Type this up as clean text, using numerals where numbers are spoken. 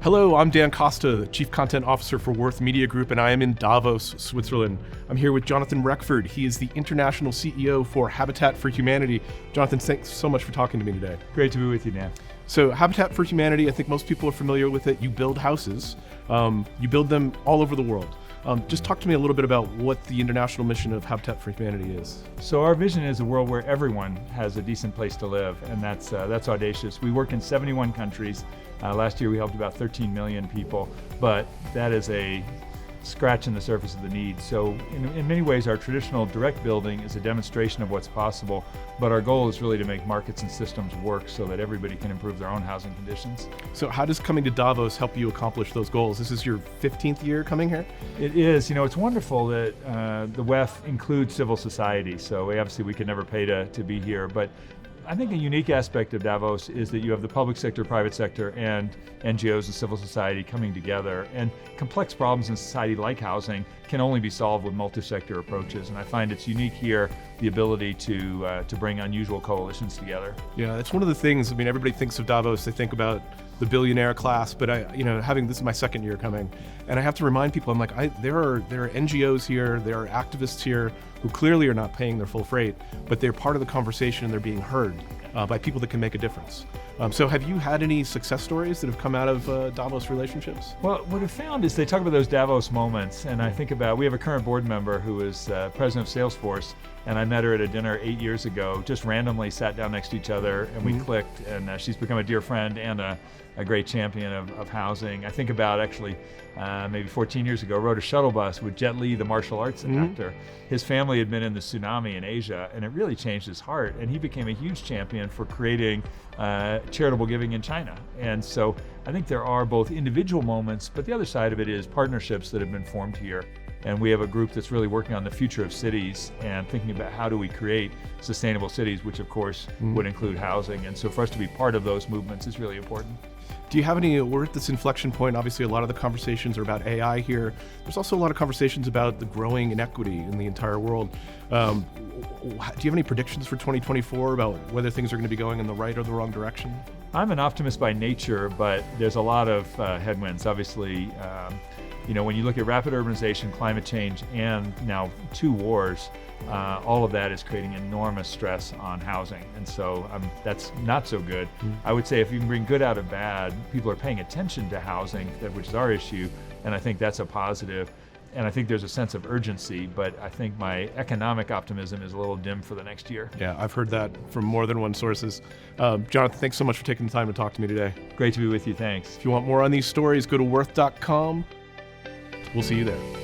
Hello, I'm Dan Costa, the Chief Content Officer for Worth Media Group, and I am in Davos, Switzerland. I'm here with Jonathan Reckford. He is the International CEO for Habitat for Humanity. Jonathan, thanks so much for talking to me today. Great to be with you, Dan. So Habitat for Humanity, I think most people are familiar with it. You build houses. You build them all over the world. Just talk to me a little bit about what the international mission of Habitat for Humanity is. So our vision is a world where everyone has a decent place to live, and that's audacious. We work in 71 countries. Last year we helped about 13 million people, but that is a scratch in the surface of the need. So in many ways our traditional direct building is a demonstration of what's possible, but our goal is really to make markets and systems work so that everybody can improve their own housing conditions. So how does coming to Davos help you accomplish those goals? This is your 15th year coming here? It is. It's wonderful that the WEF includes civil society, so obviously we could never pay to be here, but I think a unique aspect of Davos is that you have the public sector, private sector, and NGOs and civil society coming together. And complex problems in society like housing can only be solved with multi-sector approaches. And I find it's unique here, the ability to bring unusual coalitions together. Yeah, that's one of the things. I mean, everybody thinks of Davos, they think about the billionaire class, but this is my second year coming, and I have to remind people, I'm like, there are NGOs here, there are activists here who clearly are not paying their full freight, but they're part of the conversation and they're being heard by people that can make a difference. So have you had any success stories that have come out of Davos relationships? Well, what I've found is they talk about those Davos moments, and I think about, we have a current board member who is president of Salesforce, and I met her at a dinner 8 years ago, just randomly sat down next to each other, and we clicked, and she's become a dear friend and a great champion of housing. I think about actually maybe 14 years ago, rode a shuttle bus with Jet Li, the martial arts actor. His family had been in the tsunami in Asia, and it really changed his heart, and he became a huge champion for creating charitable giving in China. And so I think there are both individual moments, but the other side of it is partnerships that have been formed here. And we have a group that's really working on the future of cities and thinking about how do we create sustainable cities, which of course would include housing. And so for us to be part of those movements is really important. Do you have we're at this inflection point, obviously a lot of the conversations are about AI here. There's also a lot of conversations about the growing inequity in the entire world. Do you have any predictions for 2024 about whether things are going to be going in the right or the wrong direction? I'm an optimist by nature, but there's a lot of headwinds. Obviously, when you look at rapid urbanization, climate change, and now 2 wars, all of that is creating enormous stress on housing. And so that's not so good. I would say if you can bring good out of bad, people are paying attention to housing, which is our issue, and I think that's a positive. And I think there's a sense of urgency, but I think my economic optimism is a little dim for the next year. Yeah, I've heard that from more than one sources. Jonathan, thanks so much for taking the time to talk to me today. Great to be with you, thanks. If you want more on these stories, go to worth.com. We'll see you there.